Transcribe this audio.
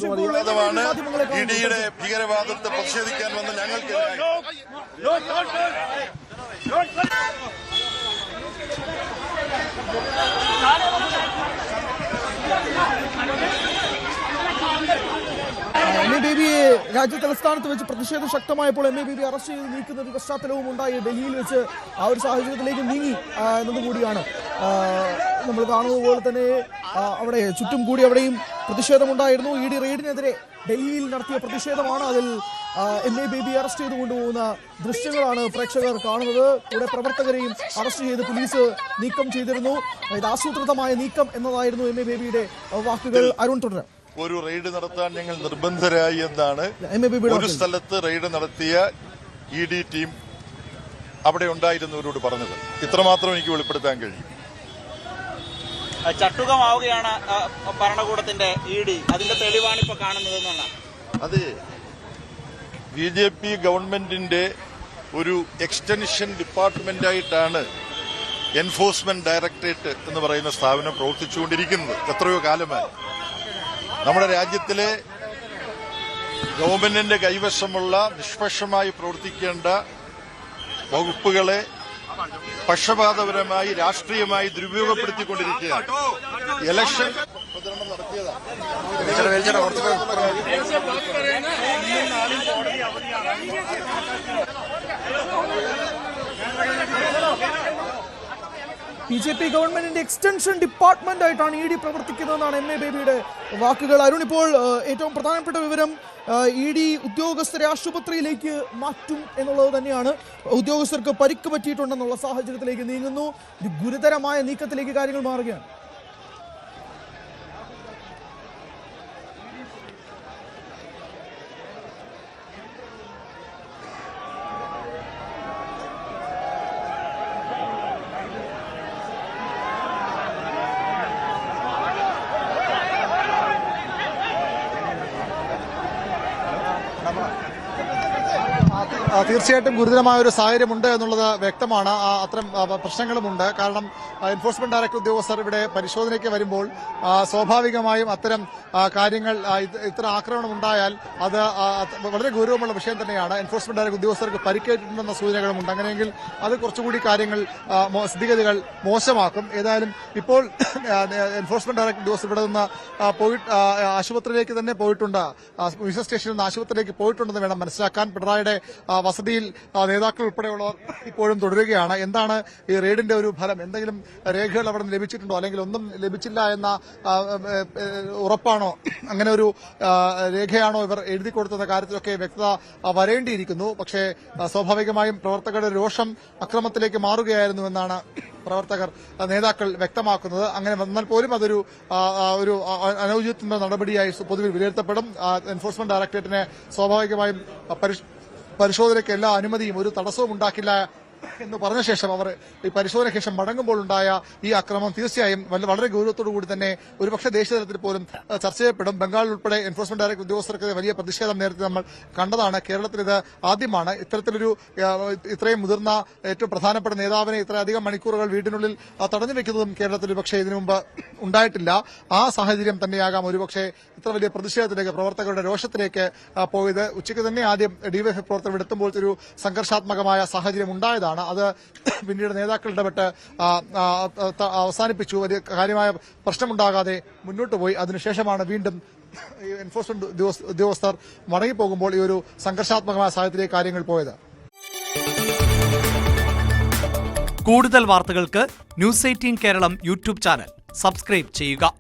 ഭീകരവാദമാണ്. ഇഡിയുടെ ഭീകരവാദത്തെ പ്രതിഷേധിക്കാൻ വന്ന ഞങ്ങൾക്ക് എം എ ബേബിയെ രാജ്യ തലസ്ഥാനത്ത് വെച്ച് പ്രതിഷേധം ശക്തമായപ്പോൾ എം എ ബേബി അറസ്റ്റ് ചെയ്ത് നീക്കുന്ന ഒരു പശ്ചാത്തലവും ഉണ്ടായി. ഡൽഹിയിൽ വെച്ച് ആ ഒരു സാഹചര്യത്തിലേക്ക് നീങ്ങി എന്നതുകൂടിയാണ് നമ്മൾ കാണുന്നത് പോലെ തന്നെ അവിടെ ചുറ്റും കൂടി അവിടെയും പ്രതിഷേധമുണ്ടായിരുന്നു. ഇ ഡി റെയ്ഡിനെതിരെ ഡൽഹിയിൽ നടത്തിയ പ്രതിഷേധമാണ്. അതിൽ എം എ ബേബി അറസ്റ്റ് ചെയ്ത് കൊണ്ടുപോകുന്ന ദൃശ്യങ്ങളാണ് പ്രേക്ഷകർ കാണുന്നത്. കൂടെ പ്രവർത്തകരെയും അറസ്റ്റ് ചെയ്ത് പോലീസ് നീക്കം ചെയ്തിരുന്നു. ഇത് ആസൂത്രിതമായ നീക്കം എന്നതായിരുന്നു എം എ ബേബിയുടെ വാക്കുകൾ. അരുൺ തുടരാം. ഒരു റെയ്ഡ് നടത്താൻ ഞങ്ങൾ നിർബന്ധരായി എന്നാണ് ഒരു സ്ഥലത്ത് റെയ്ഡ് നടത്തിയ ഇ ഡി ടീം അവിടെ ഉണ്ടായിരുന്നവരോട് പറഞ്ഞത്. ഇത്രമാത്രം എനിക്ക് വെളിപ്പെടുത്താൻ കഴിയും. ചട്ടുകമാവുകയാണ് ഭരണകൂടത്തിന്റെ ഇ ഡി. അതിന്റെ തെളിവാണ് ഇപ്പൊ കാണുന്നത്. അതെ, BJP ഗവൺമെന്റിന്റെ ഒരു എക്സ്റ്റൻഷൻ ഡിപ്പാർട്ട്മെന്റായിട്ടാണ് എൻഫോഴ്സ്മെന്റ് ഡയറക്ടറേറ്റ് എന്ന് പറയുന്ന സ്ഥാപനം പ്രവർത്തിച്ചുകൊണ്ടിരിക്കുന്നത് എത്രയോ കാലമായി. നമ്മുടെ രാജ്യത്തിലെ ഗവൺമെന്റിന്റെ കൈവശമുള്ള നിഷ്പക്ഷമായി പ്രവർത്തിക്കേണ്ട വകുപ്പുകളെ പക്ഷപാതപരമായി രാഷ്ട്രീയമായി ദുരുപയോഗപ്പെടുത്തിക്കൊണ്ടിരിക്കുകയാണ്. ഇലക്ഷൻ പ്രചരണം നടത്തിയതാണ്. BJP ഗവൺമെന്റിന്റെ എക്സ്റ്റൻഷൻ ഡിപ്പാർട്ട്മെന്റ് ആയിട്ടാണ് ഇ ഡി പ്രവർത്തിക്കുന്നതെന്നാണ് എം എ ബേബിയുടെ വാക്കുകൾ. അരുൺ, ഇപ്പോൾ ഏറ്റവും പ്രധാനപ്പെട്ട വിവരം ഇ ഡി ഉദ്യോഗസ്ഥരെ ആശുപത്രിയിലേക്ക് മാറ്റും എന്നുള്ളത് തന്നെയാണ്. ഉദ്യോഗസ്ഥർക്ക് പരിക്ക് പറ്റിയിട്ടുണ്ടെന്നുള്ള സാഹചര്യത്തിലേക്ക് നീങ്ങുന്നു. ഒരു ഗുരുതരമായ നീക്കത്തിലേക്ക് കാര്യങ്ങൾ മാറുകയാണ്. തീർച്ചയായിട്ടും ഗുരുതരമായ ഒരു സാഹചര്യമുണ്ട് എന്നുള്ളത് വ്യക്തമാണ്. അത്തരം പ്രശ്നങ്ങളുമുണ്ട്. കാരണം എൻഫോഴ്സ്മെന്റ് ഡയറക്ടർ ഉദ്യോഗസ്ഥർ ഇവിടെ പരിശോധനയ്ക്ക് വരുമ്പോൾ സ്വാഭാവികമായും അത്തരം കാര്യങ്ങൾ ഇത്തരം ആക്രമണം ഉണ്ടായാൽ അത് വളരെ ഗൗരവമുള്ള വിഷയം തന്നെയാണ്. എൻഫോഴ്സ്മെന്റ് ഡയറക്ടർ ഉദ്യോഗസ്ഥർക്ക് പരിക്കേറ്റിട്ടുണ്ടെന്ന സൂചനകളുമുണ്ട്. അങ്ങനെയെങ്കിൽ അത് കുറച്ചുകൂടി കാര്യങ്ങൾ സ്ഥിതിഗതികൾ മോശമാക്കും. ഏതായാലും ഇപ്പോൾ എൻഫോഴ്സ്മെന്റ് ഡയറക്ടർ ഉദ്യോഗസ്ഥർ ഇവിടെ നിന്ന് ആശുപത്രിയിലേക്ക് തന്നെ പോയിട്ടുണ്ട്. വിസ സ്റ്റേഷനിൽ നിന്ന് ആശുപത്രിയിലേക്ക് പോയിട്ടുണ്ടെന്ന് വേണം മനസ്സിലാക്കാൻ. പിണറായിയുടെ വസതിയിൽ നേതാക്കൾ ഉൾപ്പെടെയുള്ളവർ ഇപ്പോഴും തുടരുകയാണ്. എന്താണ് ഈ റെയ്ഡിന്റെ ഒരു ഫലം? എന്തെങ്കിലും രേഖകൾ അവിടെ നിന്ന് ലഭിച്ചിട്ടുണ്ടോ, അല്ലെങ്കിൽ ഒന്നും ലഭിച്ചില്ല എന്ന ഉറപ്പാണോ? അങ്ങനെ ഒരു രേഖയാണോ ഇവർ എഴുതി കൊടുത്തുന്ന കാര്യത്തിലൊക്കെ വ്യക്തത വരേണ്ടിയിരിക്കുന്നു. പക്ഷേ സ്വാഭാവികമായും പ്രവർത്തകരുടെ രോഷം അക്രമത്തിലേക്ക് മാറുകയായിരുന്നു എന്നാണ് നേതാക്കൾ വ്യക്തമാക്കുന്നത്. അങ്ങനെ വന്നാൽ പോലും അതൊരു അനൌചിത്വ നടപടിയായി പൊതുവിൽ വിലയിരുത്തപ്പെടും. എൻഫോഴ്സ്മെന്റ് ഡയറക്ടറേറ്റിന് സ്വാഭാവികമായും പരിശോധനയ്ക്ക് എല്ലാ അനുമതിയും ഒരു തടസ്സവും ഉണ്ടാക്കില്ല എന്ന് പറഞ്ഞ ശേഷം അവർ ഈ പരിശോധനയ്ക്ക് ശേഷം മടങ്ങുമ്പോൾ ഉണ്ടായ ഈ അക്രമം തീർച്ചയായും വളരെ ഗൌരവത്തോടുകൂടി തന്നെ ഒരുപക്ഷെ ദേശീയ തലത്തിൽ പോലും ചർച്ച ചെയ്യപ്പെടും. ബംഗാളിൽ ഉൾപ്പെടെ എൻഫോഴ്സ്മെന്റ് ഡയറക്ടർ ഉദ്യോഗസ്ഥർക്ക് വലിയ പ്രതിഷേധം നേരത്തെ നമ്മൾ കണ്ടതാണ്. കേരളത്തിൽ ഇത് ആദ്യമാണ്. ഇത്തരത്തിലൊരു ഇത്രയും മുതിർന്ന ഏറ്റവും പ്രധാനപ്പെട്ട നേതാവിനെ ഇത്രയധികം മണിക്കൂറുകൾ വീടിനുള്ളിൽ തടഞ്ഞു വെക്കുന്നതും കേരളത്തിൽ ഒരുപക്ഷെ ഇതിനു മുമ്പ് ഉണ്ടായിട്ടില്ല. ആ സാഹചര്യം തന്നെയാകാം ഒരുപക്ഷെ ഇത്ര വലിയ പ്രതിഷേധത്തിലേക്ക്, പ്രവർത്തകരുടെ രോഷത്തിലേക്ക് പോയത്. ഉച്ചയ്ക്ക് തന്നെ ആദ്യം ഡിവൈഎഫ്ഐ പ്രവർത്തകർ എടുത്തുമ്പോഴത്തെ ഒരു സംഘർഷാത്മകമായ സാഹചര്യം ഉണ്ടായതാണ്. അത് പിന്നീട് നേതാക്കൾ ഇടപെട്ട് അവസാനിപ്പിച്ചു. വലിയ കാര്യമായ പ്രശ്നമുണ്ടാകാതെ മുന്നോട്ട് പോയി. അതിനുശേഷമാണ് വീണ്ടും എൻഫോഴ്സ്മെന്റ് ഉദ്യോഗസ്ഥർ മടങ്ങിപ്പോകുമ്പോൾ ഈ ഒരു സംഘർഷാത്മകമായ സാഹചര്യത്തിലേക്ക് കാര്യങ്ങൾ പോയത്. കൂടുതൽ വാർത്തകൾക്ക് news 18 Keralam YouTube channel subscribe ചെയ്യുക.